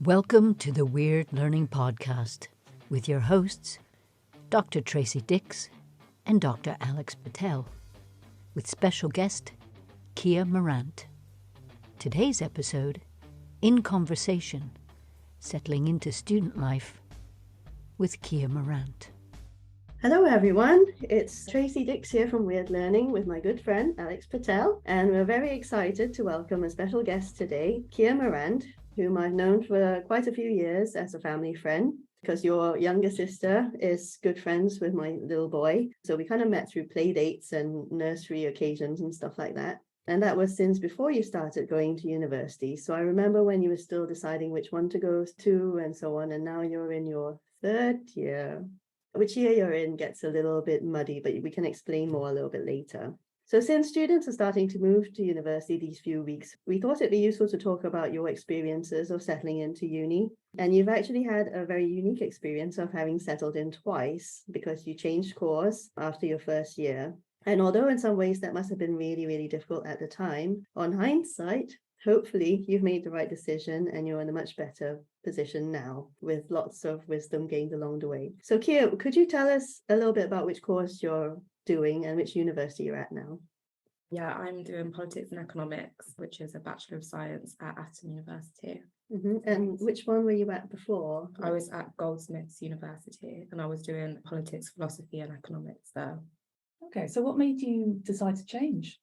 Welcome to the Wyrd Learning Podcast with your hosts, Dr. Tracy Dix and Dr. Alex Patel, with special guest, Kia Morant. Today's episode, In Conversation, Settling into Student Life with Kia Morant. Hello everyone, it's Tracy Dix here from Wyrd Learning with my good friend Alex Patel, and we're very excited to welcome a special guest today, Kia Morant, whom I've known for quite a few years as a family friend, because your younger sister is good friends with my little boy. So we kind of met through play dates and nursery occasions and stuff like that. And that was since before you started going to university. So I remember when you were still deciding which one to go to and so on. And now you're in your third year. Which year you're in gets a little bit muddy, but we can explain more a little bit later. So since students are starting to move to university these few weeks, we thought it'd be useful to talk about your experiences of settling into uni. And you've actually had a very unique experience of having settled in twice because you changed course after your first year. And although in some ways that must have been really, really difficult at the time, on hindsight, hopefully you've made the right decision and you're in a much better position now with lots of wisdom gained along the way. So Kia, could you tell us a little bit about which course you're doing and which university you're at now? Yeah, I'm doing politics and economics, which is a Bachelor of Science at Aston University. And which one were you at before? I was at Goldsmiths University and I was doing politics, philosophy and economics there. Okay, so what made you decide to change?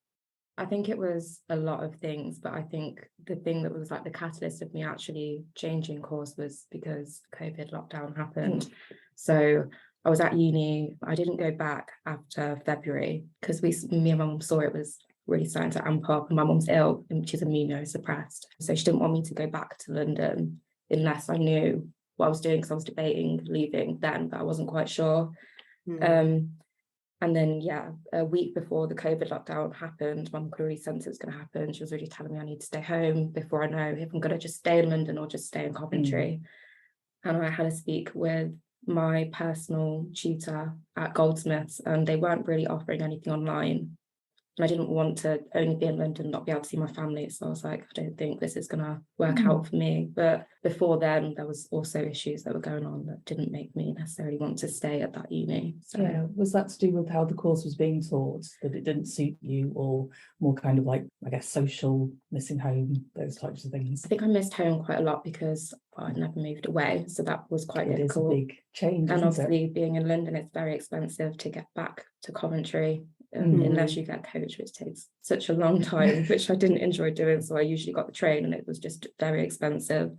I think it was a lot of things, but I think the thing that was like the catalyst of me actually changing course was because COVID lockdown happened. So I was at uni. I didn't go back after February because me and my mum saw it was really starting to amp up, and my mum's ill and she's immunosuppressed. So she didn't want me to go back to London unless I knew what I was doing, because I was debating leaving then, but I wasn't quite sure. And then, a week before the COVID lockdown happened, Mum could already sense it was going to happen. She was already telling me I need to stay home before I know if I'm going to just stay in London or just stay in Coventry. And I had to speak with my personal tutor at Goldsmiths, and they weren't really offering anything online. And I didn't want to only be in London, not be able to see my family. So I was like, I don't think this is going to work out for me. But before then, there was also issues that were going on that didn't make me necessarily want to stay at that uni. So yeah, was that to do with how the course was being taught, that it didn't suit you, or more kind of like, I guess, social, missing home, those types of things? I think I missed home quite a lot because I'd never moved away. So that was quite difficult. It is a big change, and obviously being in London, it's very expensive to get back to Coventry. Unless you get coach, which takes such a long time, which I didn't enjoy doing. So I usually got the train and it was just very expensive.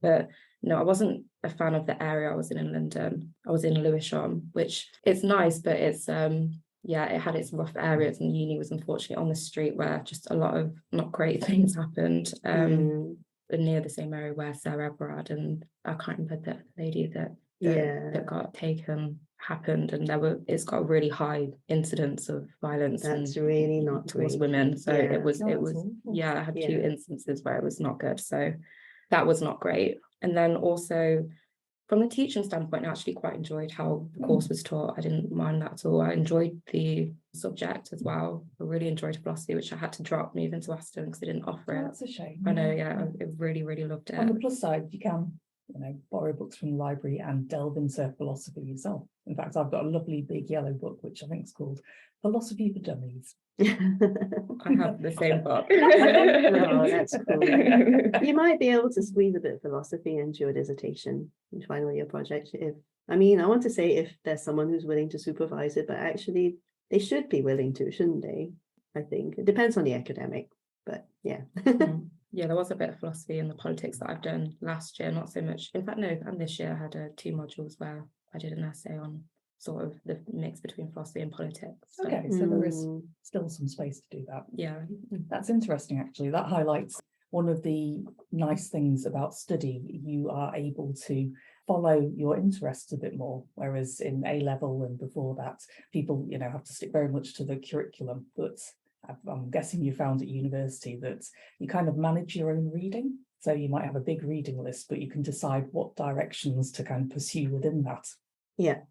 But no, I wasn't a fan of the area I was in London. I was in Lewisham, which it's nice, but it's it had its rough areas, and uni was unfortunately on the street where just a lot of not great things happened. Near the same area where Sarah Brad and I can't remember the lady that got taken happened, and it's got a really high incidence of violence. That's really not towards great. women. So it was awful. I had 2 instances where it was not good. So that was not great. And then also from the teaching standpoint, I actually quite enjoyed how the course was taught. I didn't mind that at all. I enjoyed the subject as well. I really enjoyed philosophy, which I had to drop moving to Aston because they didn't offer it. That's a shame. I know, I really, really loved it. On the plus side, you can borrow books from the library and delve into philosophy yourself. In fact, I've got a lovely big yellow book, which I think is called Philosophy for Dummies. I have the same book. Oh, that's cool. You might be able to squeeze a bit of philosophy into your dissertation and final year project. I want to say if there's someone who's willing to supervise it, but actually they should be willing to, shouldn't they? I think it depends on the academic, but yeah. Yeah, there was a bit of philosophy in the politics that I've done last year, not so much. In fact, no, and this year I had 2 modules where I did an essay on sort of the mix between philosophy and politics. So. Okay, so there is still some space to do that. Yeah. That's interesting, actually. That highlights one of the nice things about study. You are able to follow your interests a bit more, whereas in A-level and before that, people, have to stick very much to the curriculum. But I'm guessing you found at university that you kind of manage your own reading. So you might have a big reading list, but you can decide what directions to kind of pursue within that. Yeah.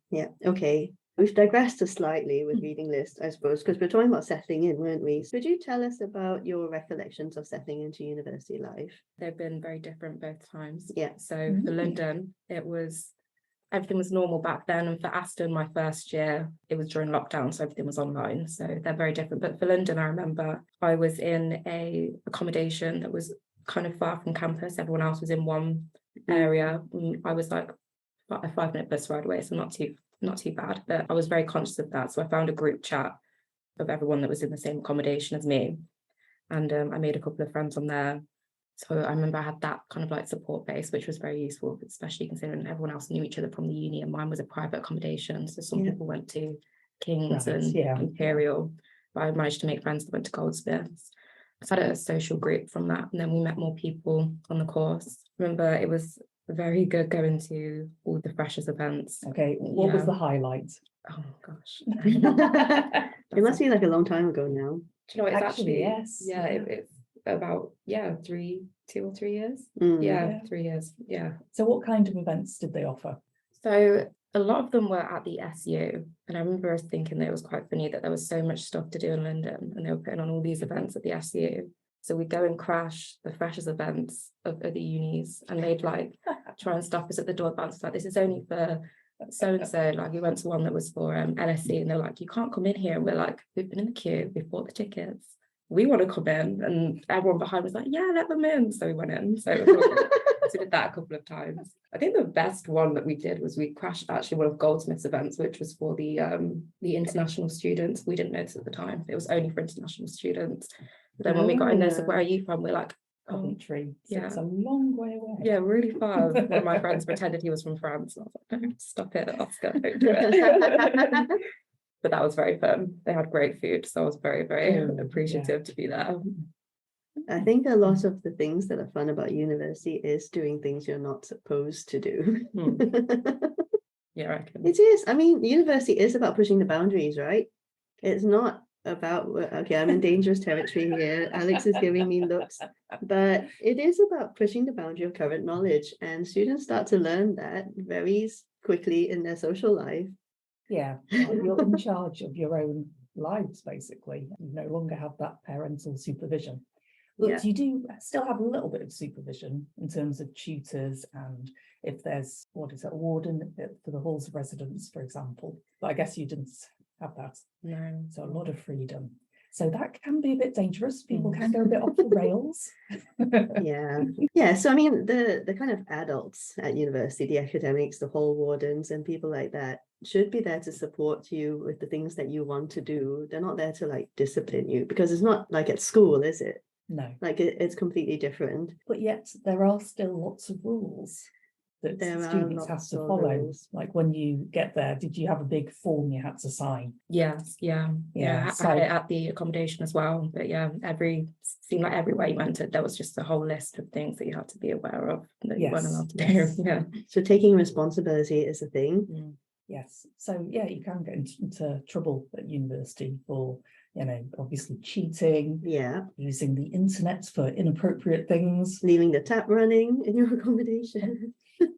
Okay. We've digressed slightly with reading lists, I suppose, because we're talking about settling in, weren't we? Could you tell us about your recollections of settling into university life? They've been very different both times. Yeah. So for London, everything was normal back then. And for Aston, my first year, it was during lockdown, so everything was online. So they're very different. But for London, I remember I was in a accommodation that was kind of far from campus. Everyone else was in one area. I was like a 5-minute bus ride away, so not too bad. But I was very conscious of that. So I found a group chat of everyone that was in the same accommodation as me. And I made a couple of friends on there. So I remember I had that kind of like support base, which was very useful, especially considering everyone else knew each other from the uni, and mine was a private accommodation. So some people went to King's and Imperial, but I managed to make friends that went to Goldsmiths. I had a social group from that, and then we met more people on the course. Remember, it was very good going to all the freshers events. Okay, what was the highlight? Oh gosh. It must be like a long time ago now. Do you know what, it's actually yes. Yeah, it's about 2 or 3 years. 3 years. Yeah. So what kind of events did they offer? So a lot of them were at the SU, and I remember us thinking that it was quite funny that there was so much stuff to do in London, and they were putting on all these events at the SU. So we'd go and crash the freshers events of the unis, and they'd like try and stop us at the door. Bounce like, this is only for so and so. Like, we went to one that was for LSE, and they're like, you can't come in here. And we're like, we've been in the queue, we've bought the tickets, we want to come in. And everyone behind was like, yeah, let them in. So we went in. So we did that a couple of times. I think the best one that we did was we crashed actually one of Goldsmiths events, which was for the international students. We didn't notice at the time it was only for international students. But then when we got in there, said, where are you from? We're like, Coventry. So it's a long way away. Yeah, really far. One of my friends pretended he was from France. And I was like, no, stop it, Oscar, don't do it. But that was very fun. They had great food, so I was very, very appreciative to be there. I think a lot of the things that are fun about university is doing things you're not supposed to do. Yeah, I reckon. It is. I mean, university is about pushing the boundaries, right? It's not about, okay, I'm in dangerous territory here. Alex is giving me looks, but it is about pushing the boundary of current knowledge, and students start to learn that very quickly in their social life. Yeah, you're in charge of your own lives, basically. You no longer have that parental supervision. But you do still have a little bit of supervision in terms of tutors, and if there's, a warden for the halls of residence, for example. But I guess you didn't have that. No. So a lot of freedom. So that can be a bit dangerous. People can go a bit off the rails. Yeah. So I mean, the kind of adults at university, the academics, the hall wardens and people like that should be there to support you with the things that you want to do. They're not there to like discipline you, because it's not like at school, is it? No. Like it's completely different. But yet there are still lots of rules that students have to follow. Like when you get there, did you have a big form you had to sign? Yes, yeah. I had it at the accommodation as well. But seemed like everywhere you entered, there was just a whole list of things that you had to be aware of that you weren't allowed to do. Yeah. So taking responsibility is a thing. Yes. So you can get into trouble at university for, obviously cheating, using the internet for inappropriate things, leaving the tap running in your accommodation.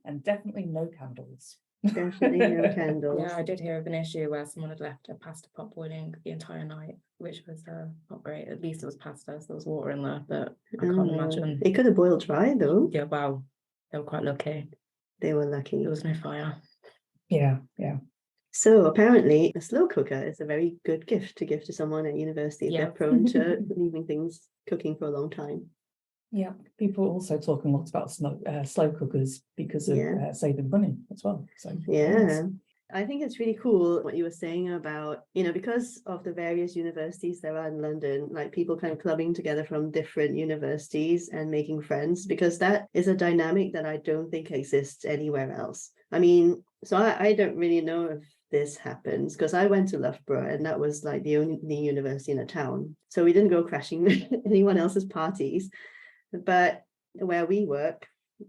And definitely no candles. Definitely no candles. Yeah, I did hear of an issue where someone had left a pasta pot boiling the entire night, which was not great. At least it was pasta, so there was water in there, but I can't imagine. It could have boiled dry though. Yeah, wow. They were quite lucky. They were lucky. There was no fire. Yeah. So apparently a slow cooker is a very good gift to give to someone at university if they're prone to leaving things cooking for a long time. Yeah, people are also talking a lot about slow cookers because of saving money as well. So I think it's really cool what you were saying about, because of the various universities there are in London, like people kind of clubbing together from different universities and making friends, because that is a dynamic that I don't think exists anywhere else. I mean, so I don't really know if this happens, because I went to Loughborough and that was like the only university in a town. So we didn't go crashing anyone else's parties. But where we work,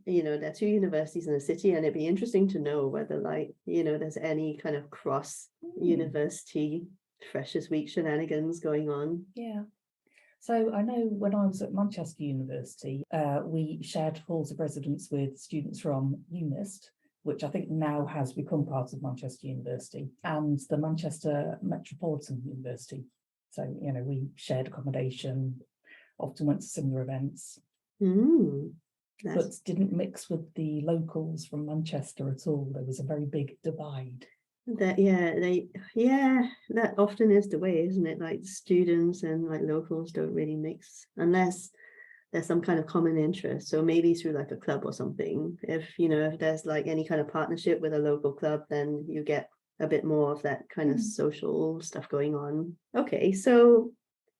there are 2 universities in the city, and it'd be interesting to know whether there's any kind of cross university Freshers Week shenanigans going on. Yeah. So I know when I was at Manchester University, we shared halls of residence with students from UNIST, which I think now has become part of Manchester University, and the Manchester Metropolitan University. So, we shared accommodation, often went to similar events, but didn't mix with the locals from Manchester at all. There was a very big divide. That often is the way, isn't it? Like students and like locals don't really mix unless there's some kind of common interest. So maybe through like a club or something. If there's like any kind of partnership with a local club, then you get a bit more of that kind of social stuff going on. Okay, so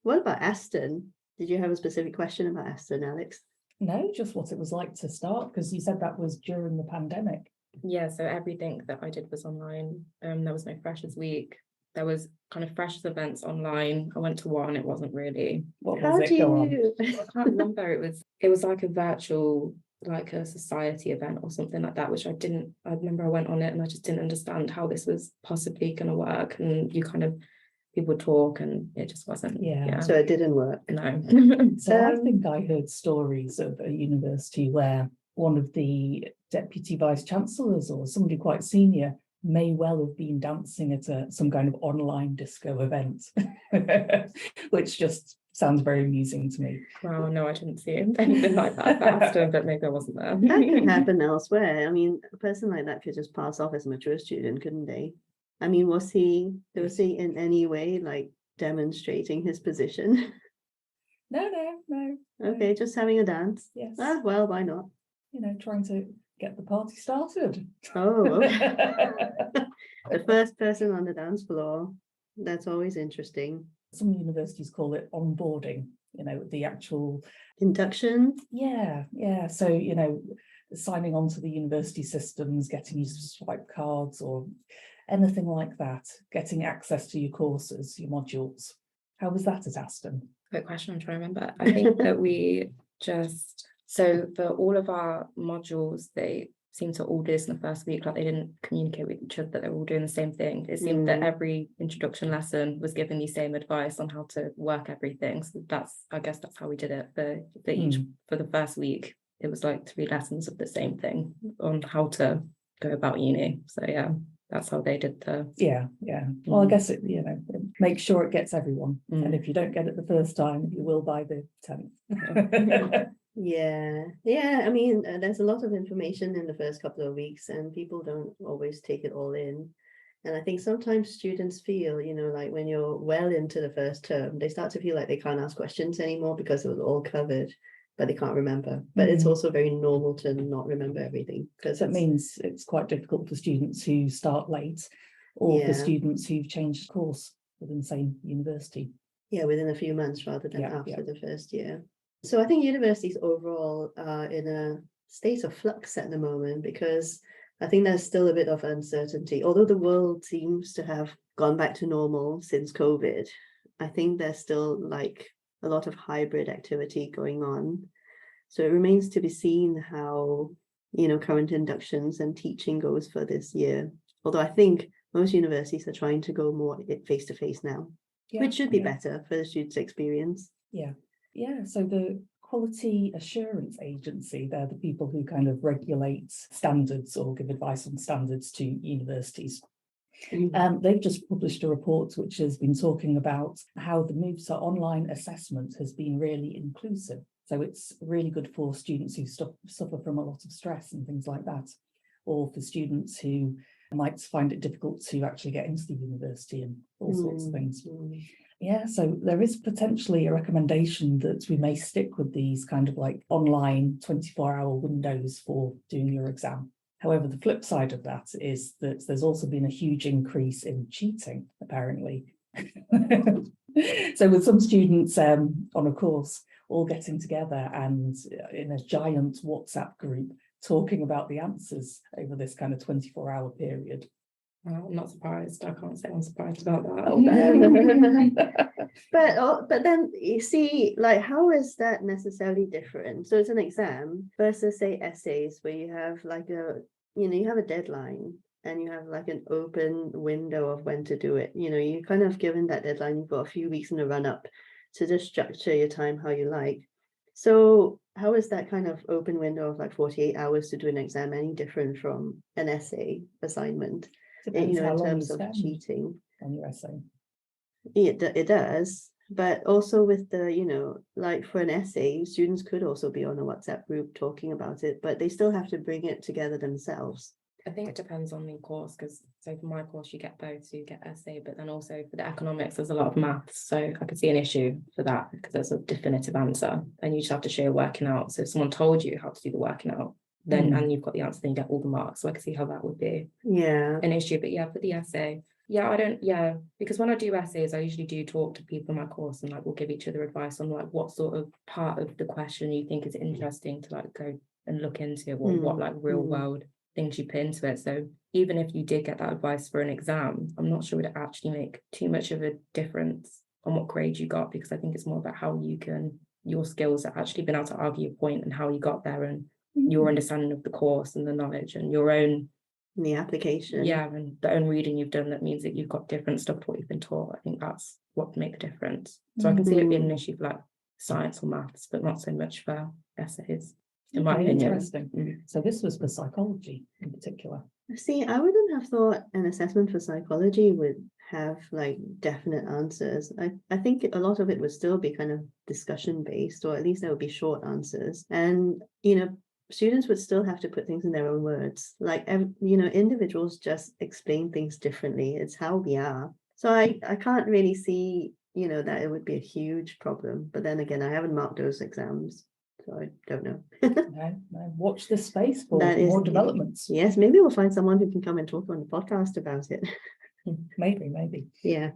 what about Aston? Did you have a specific question about Aston, Alex? No, just what it was like to start, because you said that was during the pandemic. Yeah, so everything that I did was online. There was no Freshers Week. There was kind of Freshers events online. I went to one. It wasn't really. What was it? Go on. I can't remember. It was like a virtual, like a society event or something like that, which I remember I went on it and I just didn't understand how this was possibly going to work. And people talk and it just wasn't. Yeah. So it didn't work. No. So I think I heard stories of a university where one of the deputy vice chancellors or somebody quite senior may well have been dancing at some kind of online disco event, which just sounds very amusing to me. Wow, no, I didn't see anything like that at Aston, but maybe I wasn't there. That can happen elsewhere. I mean, a person like that could just pass off as a mature student, couldn't they? I mean, was he in any way like demonstrating his position? No. Okay, just having a dance. Yes. Well, why not? Trying to get the party started. Oh, okay. The first person on the dance floor. That's always interesting. Some universities call it onboarding, the actual induction. Yeah. So, signing on to the university systems, getting you swipe cards or anything like that, getting access to your courses, your modules. How was that at Aston? Quick question, I'm trying to remember. I think that so for all of our modules, they seemed to all do this in the first week, like they didn't communicate with each other that they were all doing the same thing. It seemed that every introduction lesson was giving the same advice on how to work everything. So I guess that's how we did it for the first week. It was like 3 lessons of the same thing on how to go about uni. So yeah, that's how they did yeah. Well, I guess it make sure it gets everyone, and if you don't get it the first time, you will by the 10th. Yeah. I mean, there's a lot of information in the first couple of weeks, and people don't always take it all in. And I think sometimes students feel, like when you're well into the first term, they start to feel like they can't ask questions anymore because it was all covered, but they can't remember. But it's also very normal to not remember everything, because that means it's quite difficult for students who start late, or for students who've changed course within the same university. Yeah, within a few months rather than after the first year. So I think universities overall are in a state of flux at the moment, because I think there's still a bit of uncertainty. Although the world seems to have gone back to normal since COVID, I think there's still like a lot of hybrid activity going on. So it remains to be seen how, current inductions and teaching goes for this year. Although I think most universities are trying to go more face-to-face now, which should be better for the students' experience. Yeah, so the Quality Assurance Agency, they're the people who kind of regulate standards or give advice on standards to universities. They've just published a report which has been talking about how the move to online assessment has been really inclusive. So it's really good for students who suffer from a lot of stress and things like that, or for students who might find it difficult to actually get into the university and all sorts of things. Yeah, so there is potentially a recommendation that we may stick with these kind of like online 24-hour windows for doing your exam. However, the flip side of that is that there's also been a huge increase in cheating, apparently. So with some students on a course all getting together and in a giant WhatsApp group talking about the answers over this kind of 24-hour period. Well, I'm not surprised. I can't say I'm surprised about that. But then you see, like, how is that necessarily different? So it's an exam versus, say, essays, where you have like you have a deadline and you have like an open window of when to do it. You're kind of given that deadline. You've got a few weeks in the run up to just structure your time how you like. So how is that kind of open window of like 48 hours to do an exam any different from an essay assignment? Depends how In long terms you of spend cheating. on your essay. It does, but also with the, like for an essay, students could also be on a WhatsApp group talking about it, but they still have to bring it together themselves. I think it depends on the course, because so for my course you get both, so you get essay, but then also for the economics there's a lot of maths, so I could see an issue for that because there's a definitive answer and you just have to show working out. So if someone told you how to do the working out, then and you've got the answer, then you get all the marks. So I can see how that would be an issue. But yeah, for the essay, because when I do essays I usually do talk to people in my course and like we'll give each other advice on like what sort of part of the question you think is interesting to like go and look into, or what like real world things you put into it. So even if you did get that advice for an exam, I'm not sure it would actually make too much of a difference on what grade you got, because I think it's more about how your skills at actually being able to argue a point and how you got there, and your understanding of the course and the knowledge and your own the application. Yeah, and the own reading you've done that means that you've got different stuff to what you've been taught. I think that's what would make the difference. So I can see it being an issue for like science or maths, but not so much for essays, in my opinion. Interesting. So this was for psychology in particular. See, I wouldn't have thought an assessment for psychology would have like definite answers. I think a lot of it would still be kind of discussion based, or at least there would be short answers. And, students would still have to put things in their own words. Like, individuals just explain things differently. It's how we are. So I can't really see, that it would be a huge problem. But then again, I haven't marked those exams, so I don't know. No, watch this space for more developments. Yes, maybe we'll find someone who can come and talk on the podcast about it. Maybe. Yeah.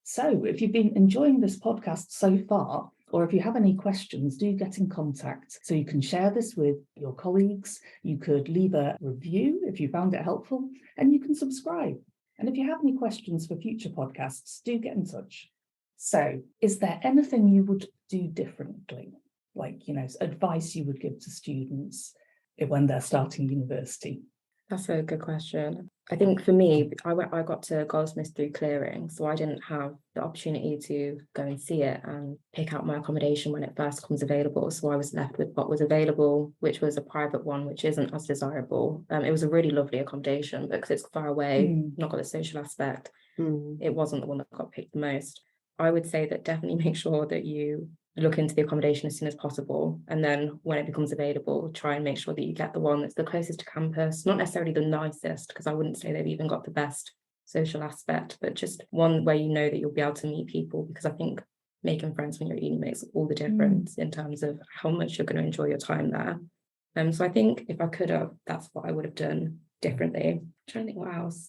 So if you've been enjoying this podcast so far, or if you have any questions, do get in contact. So you can share this with your colleagues, you could leave a review if you found it helpful, and you can subscribe. And if you have any questions for future podcasts, do get in touch. So is there anything you would do differently? Like, advice you would give to students when they're starting university? That's a good question. I think for me, I got to Goldsmiths through clearing, so I didn't have the opportunity to go and see it and pick out my accommodation when it first comes available. So I was left with what was available, which was a private one, which isn't as desirable. It was a really lovely accommodation, but because it's far away, not got the social aspect, it wasn't the one that got picked the most. I would say that definitely make sure that you look into the accommodation as soon as possible, and then when it becomes available, try and make sure that you get the one that's the closest to campus, not necessarily the nicest, because I wouldn't say they've even got the best social aspect, but just one where you know that you'll be able to meet people, because I think making friends when you're at uni makes all the difference in terms of how much you're going to enjoy your time there. So I think if I could have, that's what I would have done differently. I'm trying to think what else.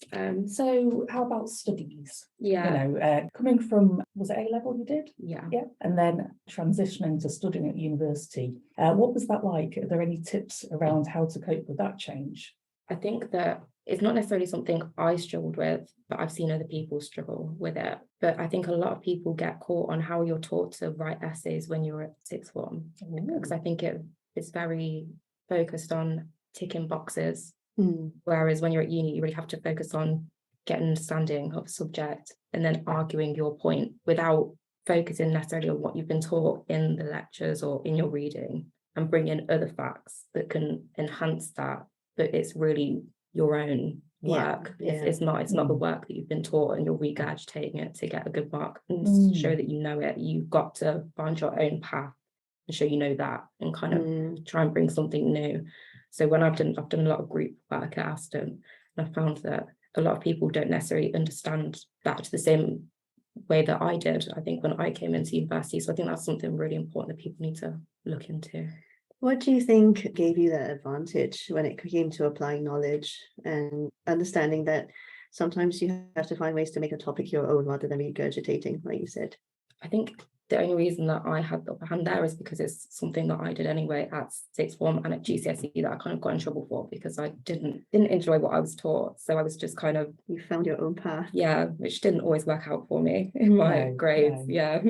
So how about studies? Yeah. Coming from, was it A-level you did? Yeah. And then transitioning to studying at university. What was that like? Are there any tips around how to cope with that change? I think that it's not necessarily something I struggled with, but I've seen other people struggle with it. But I think a lot of people get caught on how you're taught to write essays when you're at sixth form, because I think it's very focused on ticking boxes. Whereas when you're at uni, you really have to focus on getting an understanding of a subject and then arguing your point without focusing necessarily on what you've been taught in the lectures or in your reading, and bring in other facts that can enhance that. But it's really your own work. It's not the work that you've been taught and you're regurgitating it to get a good mark and show that you know it. You've got to find your own path and show you know that, and kind of try and bring something new. So when I've done a lot of group work at Aston, and I found that a lot of people don't necessarily understand that the same way that I did, I think, when I came into university. So I think that's something really important that people need to look into. What do you think gave you that advantage when it came to applying knowledge and understanding that sometimes you have to find ways to make a topic your own rather than regurgitating, like you said? I think the only reason that I had the upper hand there is because it's something that I did anyway at sixth form and at GCSE that I kind of got in trouble for, because I didn't enjoy what I was taught. So I was just kind of... You found your own path. Yeah, which didn't always work out for me in my grades. Yeah.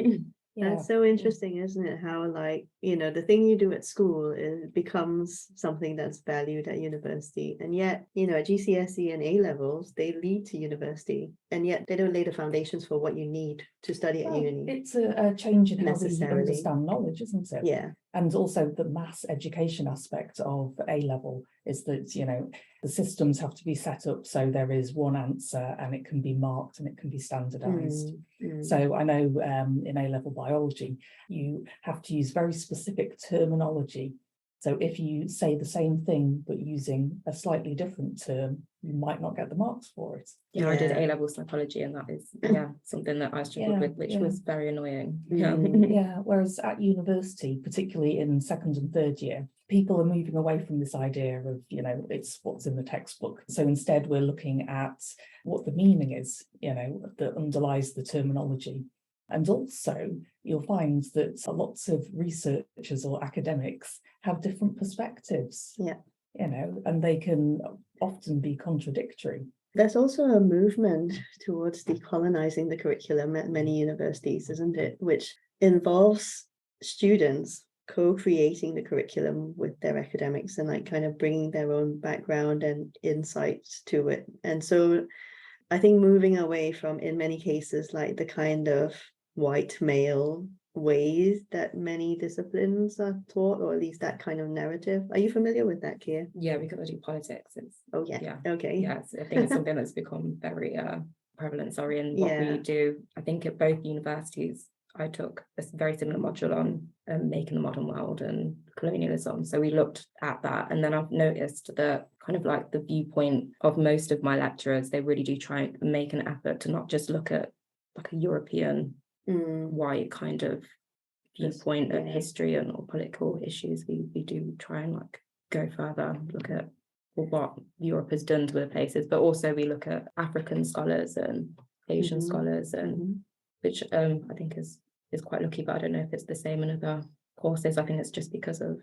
That's so interesting, isn't it? How, like, the thing you do at school becomes something that's valued at university. And yet, at GCSE and A levels, they lead to university. And yet they don't lay the foundations for what you need to study at uni. It's a change in how you understand knowledge, isn't it? Yeah. And also the mass education aspect of A-level is that, the systems have to be set up so there is one answer and it can be marked and it can be standardized. So I know in A-level biology, you have to use very specific terminology. So if you say the same thing but using a slightly different term, you might not get the marks for it. Yeah, I did A-level psychology, and that is something that I struggled with, which was very annoying. Yeah, whereas at university, particularly in second and third year, people are moving away from this idea of, it's what's in the textbook. So instead we're looking at what the meaning is, that underlies the terminology. And also you'll find that lots of researchers or academics have different perspectives. Yeah. And they can often be contradictory. There's also a movement towards decolonizing the curriculum at many universities, isn't it? Which involves students co-creating the curriculum with their academics and kind of bringing their own background and insights to it. And so I think moving away from, in many cases, the kind of white male ways that many disciplines are taught, or at least that kind of narrative. Are you familiar with that, Kia? Yeah, because I do politics. Okay. Yeah, I think it's something that's become very prevalent, in what we do. I think at both universities, I took a very similar module on making the modern world and colonialism. So we looked at that, and then I've noticed that kind of the viewpoint of most of my lecturers, they really do try and make an effort to not just look at a European white kind of viewpoint of history and or political issues. We do try and go further, look at what Europe has done to other places, but also we look at African scholars and Asian scholars, and which I think is quite lucky, but I don't know if it's the same in other courses. I think it's just because of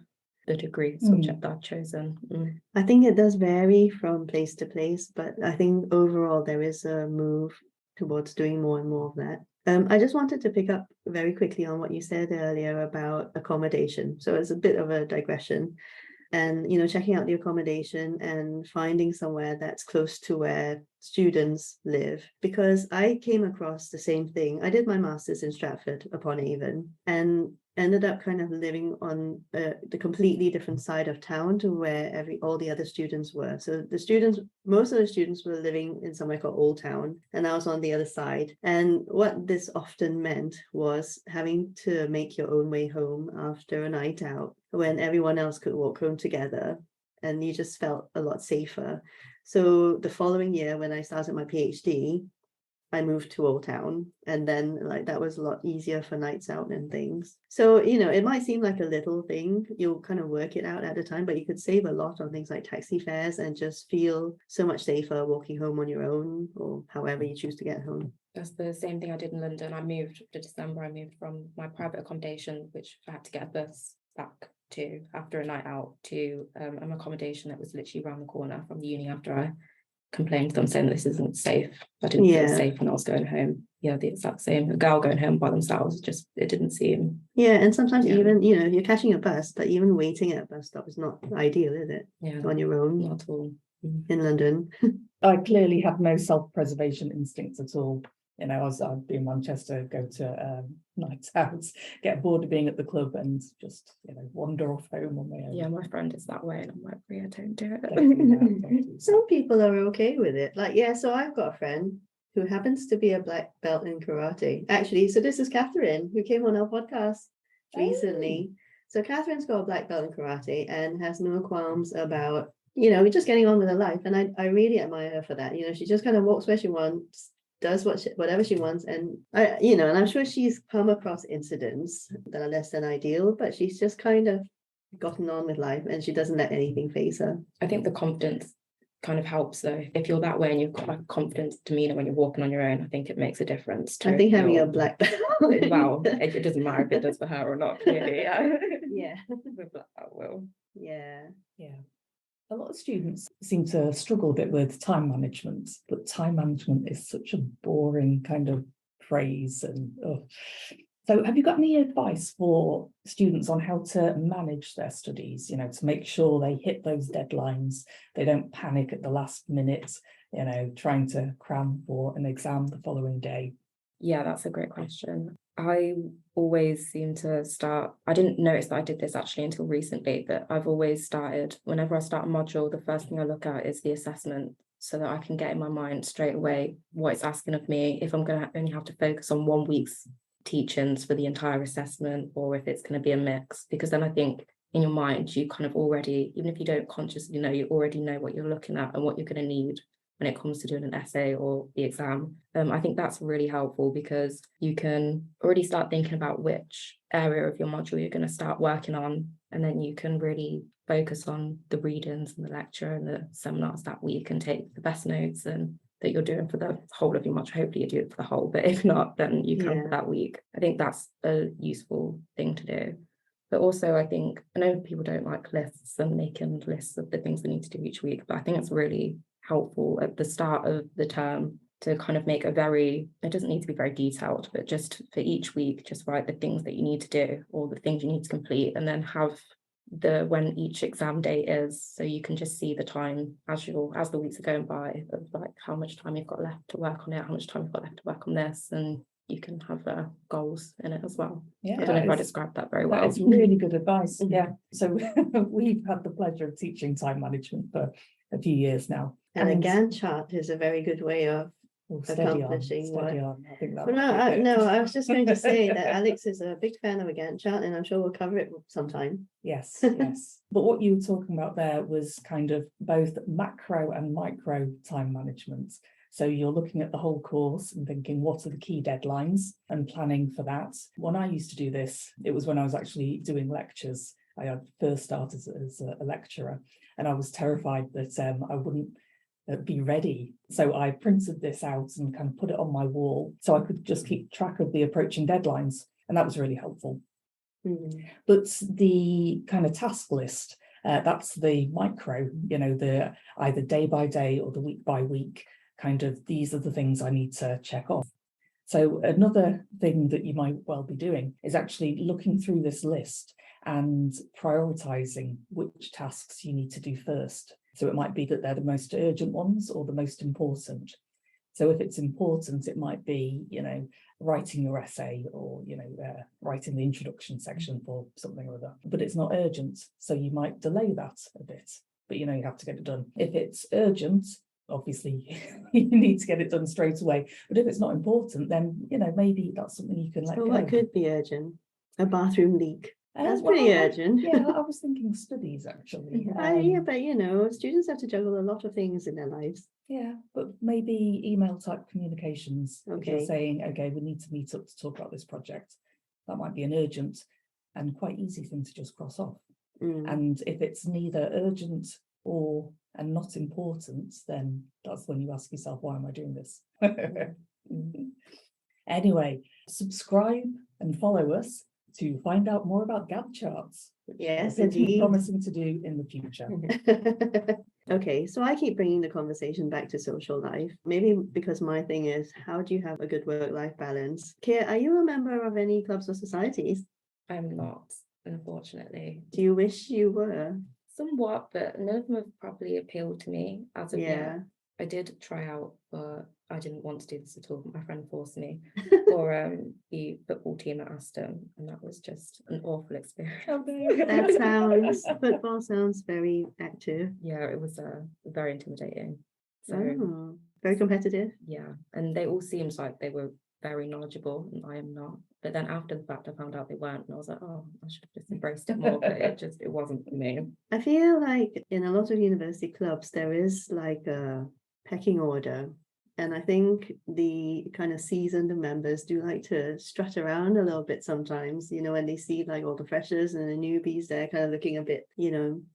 the degree subject that I've chosen. I think it does vary from place to place, but I think overall there is a move towards doing more and more of that. I just wanted to pick up very quickly on what you said earlier about accommodation. So it's a bit of a digression. And, checking out the accommodation and finding somewhere that's close to where students live. Because I came across the same thing. I did my master's in Stratford-upon-Avon and ended up kind of living on the completely different side of town to where all the other students were. So most of the students were living in somewhere called Old Town, and I was on the other side. And what this often meant was having to make your own way home after a night out when everyone else could walk home together, and you just felt a lot safer. So the following year, when I started my PhD, I moved to Old Town, and then that was a lot easier for nights out and things. So, it might seem like a little thing, you'll kind of work it out at the time, but you could save a lot on things like taxi fares and just feel so much safer walking home on your own, or however you choose to get home. That's the same thing I did in London. I moved from my private accommodation, which I had to get a bus back to after a night out, to an accommodation that was literally around the corner from the uni after I complained to them saying this isn't safe. I didn't feel safe when I was going home. Yeah, the exact same. A girl going home by themselves, it didn't seem. Yeah, and sometimes even, you're catching a bus, but even waiting at a bus stop is not ideal, is it? Yeah. On your own. Not at all. In London. I clearly have no self-preservation instincts at all. I'd be in Manchester, go to nights out, get bored of being at the club and just, wander off home on my own. Yeah, my friend is that way, and I'm like, yeah, don't do it. Don't do that. Some people are okay with it. So I've got a friend who happens to be a black belt in karate. Actually, so this is Catherine, who came on our podcast recently. So Catherine's got a black belt in karate and has no qualms about, we're just getting on with her life. And I really admire her for that. She just kind of walks where she wants, does whatever she wants, and and I'm sure she's come across incidents that are less than ideal, but she's just kind of gotten on with life and she doesn't let anything faze her. I think the confidence kind of helps though. If you're that way and you've got a confident demeanor when you're walking on your own, I think it makes a difference. I think having a black belt. Well, it doesn't matter if it does for her or not, clearly. Yeah. The black belt will. Yeah. A lot of students seem to struggle a bit with time management, but time management is such a boring kind of phrase. So have you got any advice for students on how to manage their studies, to make sure they hit those deadlines, they don't panic at the last minute, trying to cram for an exam the following day? Yeah, that's a great question. I always seem to start, I didn't notice that I did this actually until recently, but I've always started, whenever I start a module, the first thing I look at is the assessment, so that I can get in my mind straight away what it's asking of me, if I'm going to only have to focus on 1 week's teachings for the entire assessment, or if it's going to be a mix, because then I think in your mind, you kind of already, even if you don't consciously know, you already know what you're looking at and what you're going to need when it comes to doing an essay or the exam. I think that's really helpful, because you can already start thinking about which area of your module you're going to start working on, and then you can really focus on the readings and the lecture and the seminars that week and take the best notes and that you're doing for the whole of your module. Hopefully you do it for the whole, but if not, then you can for that week. I think that's a useful thing to do. But also, I think, I know people don't like lists and making lists of the things they need to do each week, but I think it's really helpful at the start of the term to kind of make it doesn't need to be very detailed, but just for each week, just write the things that you need to do or the things you need to complete, and then have when each exam date is, so you can just see the time as the weeks are going by, of like how much time you've got left to work on it, how much time you've got left to work on this, and you can have goals in it as well. Yeah, I don't know if I described that very well. That's really good advice. Yeah. So we've had the pleasure of teaching time management for a few years now. And a Gantt chart is a very good way of accomplishing steady on. I think that. I was just going to say that Alex is a big fan of a Gantt chart, and I'm sure we'll cover it sometime. Yes, yes. But what you were talking about there was kind of both macro and micro time management. So you're looking at the whole course and thinking, what are the key deadlines, and planning for that. When I used to do this, it was when I was actually doing lectures. I had first started as a lecturer, and I was terrified that I wouldn't be ready. So I printed this out and kind of put it on my wall so I could just keep track of the approaching deadlines. And that was really helpful. But the kind of task list, that's the micro, the either day by day or the week by week, kind of, these are the things I need to check off. So another thing that you might well be doing is actually looking through this list and prioritizing which tasks you need to do first. So it might be that they're the most urgent ones or the most important. So if it's important, it might be, writing your essay or, writing the introduction section for something or other, but it's not urgent. So you might delay that a bit, but you have to get it done. If it's urgent, obviously you need to get it done straight away. But if it's not important, then, maybe that's something you can let go. What could be urgent? A bathroom leak. That's pretty urgent. Yeah, I was thinking studies actually. But students have to juggle a lot of things in their lives. Yeah, but maybe email type communications. Okay. If you're saying, okay, we need to meet up to talk about this project, that might be an urgent and quite easy thing to just cross off. And if it's neither urgent and not important, then that's when you ask yourself, why am I doing this? Anyway, subscribe and follow us to find out more about Gantt charts. Yes, indeed. Promising to do in the future. Okay, so I keep bringing the conversation back to social life, maybe because my thing is, how do you have a good work-life balance? Kia, are you a member of any clubs or societies? I'm not, unfortunately. Do you wish you were? Somewhat, but none of them have properly appealed to me as of yet. I did try out, but I didn't want to do this at all. My friend forced me for the football team at Aston, and that was just an awful experience. Football sounds very active. Yeah, it was very intimidating. So very competitive. Yeah, and they all seemed like they were very knowledgeable, and I am not. But then after the fact, I found out they weren't, and I was like, oh, I should have just embraced it more, but it wasn't for me. I feel like in a lot of university clubs, there is like a pecking order. And I think the kind of seasoned members do like to strut around a little bit sometimes, when they see like all the freshers and the newbies, they're kind of looking a bit,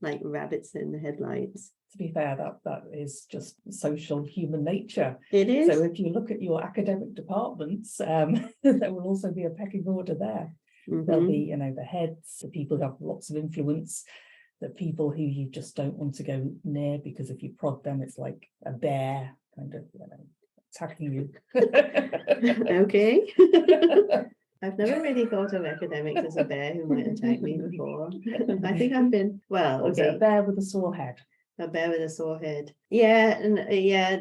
like rabbits in the headlights. To be fair, that is just social human nature. It is. So if you look at your academic departments, there will also be a pecking order there. There'll be, the heads, the people who have lots of influence, the people who you just don't want to go near, because if you prod them, it's like a bear kind of, attacking you. Okay. I've never really thought of academics as a bear who might attack me before. I think I've been, a bear with a sore head. A bear with a sore head. Yeah, and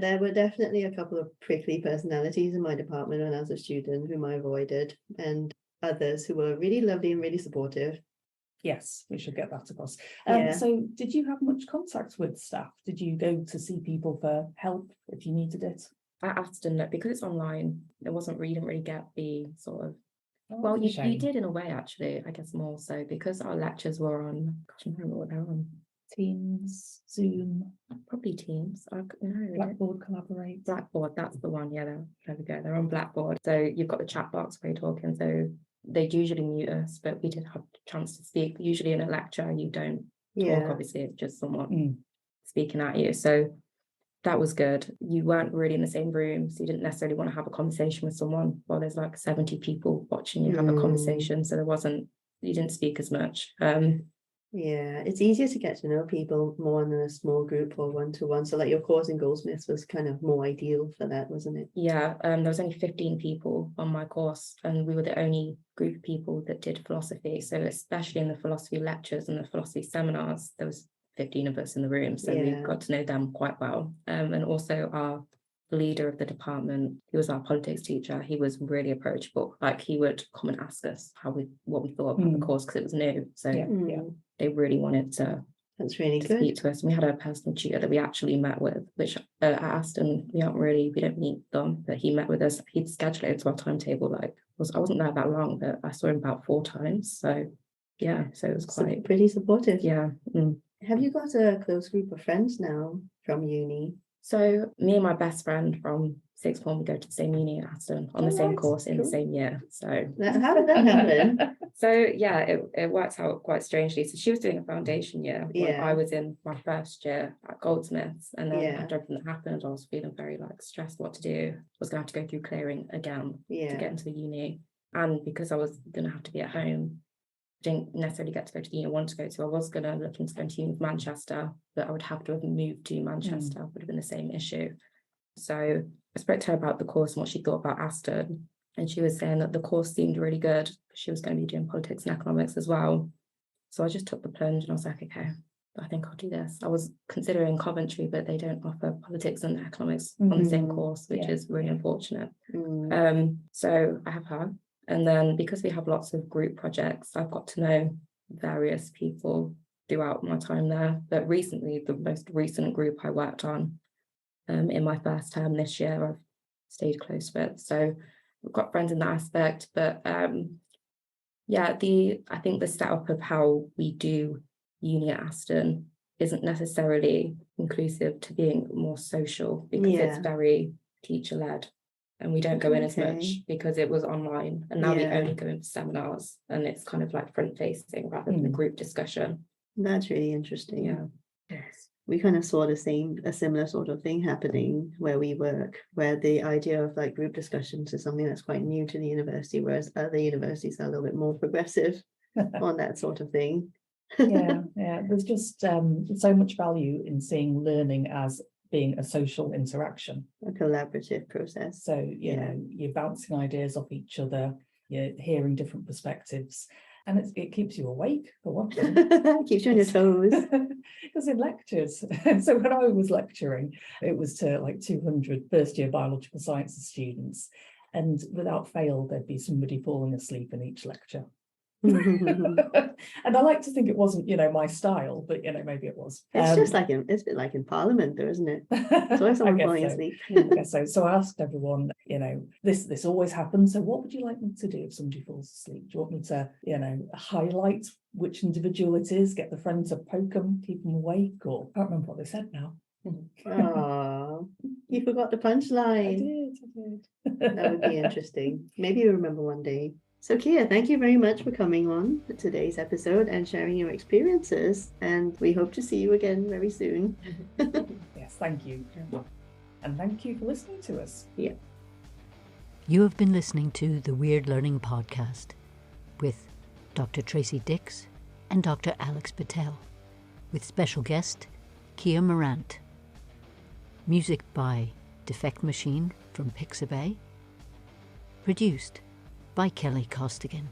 there were definitely a couple of prickly personalities in my department when I was a student whom I avoided, and others who were really lovely and really supportive. Yes, we should get that across. Yeah. So did you have much contact with staff? Did you go to see people for help if you needed it? At Aston, because it's online, you didn't really get the sort of, Oh, well, that's a you shame. did in a way, actually, I guess more so, because our lectures were on, gosh, I don't remember what they're on. Teams, Zoom, Probably Teams. Blackboard Collaborate. Blackboard, that's the one. Yeah, there we go. They're on Blackboard. So you've got the chat box where you're talking. So they'd usually mute us, but we did have a chance to speak. Usually in a lecture, you don't talk, obviously, it's just someone speaking at you. So that was good. You weren't really in the same room, so you didn't necessarily want to have a conversation with someone while there's like 70 people watching you have a conversation. So you didn't speak as much. Yeah, it's easier to get to know people more in a small group or one-to-one. So like your course in Goldsmiths was kind of more ideal for that, wasn't it? Yeah, there was only 15 people on my course, and we were the only group of people that did philosophy. So especially in the philosophy lectures and the philosophy seminars, there was 15 of us in the room. So we got to know them quite well. And also our leader of the department, he was our politics teacher. He was really approachable. Like he would come and ask us what we thought about the course, because it was new. So they really wanted to That's really good. Speak to us. And we had a personal tutor that we actually met with, which at Aston we don't meet them, but he met with us. He'd scheduled it to our timetable. I wasn't there that long, but I saw him about 4 times. So yeah, so it was quite pretty supportive. Yeah. Have you got a close group of friends now from uni? So me and my best friend from sixth form, we go to the same uni at Aston on the same course in the same year. So how did that happen? So yeah, it worked out quite strangely. So she was doing a foundation year when I was in my first year at Goldsmiths, and then after everything that happened, I was feeling very stressed what to do. I was gonna have to go through clearing again to get into the uni, and because I was gonna have to be at home, I didn't necessarily get to go to the uni I wanted to go to. I was gonna look into going to uni of Manchester, but I would have to have moved to Manchester. Would have been the same issue. So I spoke to her about the course and what she thought about Aston. And she was saying that the course seemed really good. She was going to be doing politics and economics as well. So I just took the plunge and I was like, okay, I think I'll do this. I was considering Coventry, but they don't offer politics and economics on the same course, which is really unfortunate. So I have her. And then because we have lots of group projects, I've got to know various people throughout my time there. But recently, the most recent group I worked on in my first term this year, I've stayed close with. So we've got friends in that aspect, but I think the setup of how we do uni at Aston isn't necessarily inclusive to being more social, because it's very teacher-led, and we don't go in as much because it was online, and now we only go in for seminars, and it's kind of like front-facing rather than a group discussion. That's really interesting. Yes. We kind of saw a similar sort of thing happening where we work, where the idea of group discussions is something that's quite new to the university, whereas other universities are a little bit more progressive on that sort of thing. There's just so much value in seeing learning as being a social interaction, a collaborative process. So you're bouncing ideas off each other, you're hearing different perspectives. And it keeps you awake, for one thing. Keeps you on your toes. Because in lectures, so when I was lecturing, it was to 200 first-year biological sciences students. And without fail, there'd be somebody falling asleep in each lecture. And I like to think it wasn't, my style, but, maybe it was. It's just it's a bit like in Parliament, though, isn't it? It's always someone falling asleep. I guess so. So I asked everyone, this always happens. So what would you like me to do if somebody falls asleep? Do you want me to, highlight which individual it is, get the friend to poke them, keep them awake? Or I can't remember what they said now. Oh, you forgot the punchline. I did. That would be interesting. Maybe you'll remember one day. So Kia, thank you very much for coming on for today's episode and sharing your experiences, and we hope to see you again very soon. Yes, thank you. And thank you for listening to us. Yeah. You have been listening to the Wyrd Learning Podcast with Dr. Tracy Dix and Dr. Alex Patel, with special guest Kia Morant. Music by Defect Machine from Pixabay. Produced by Kelly Costigan.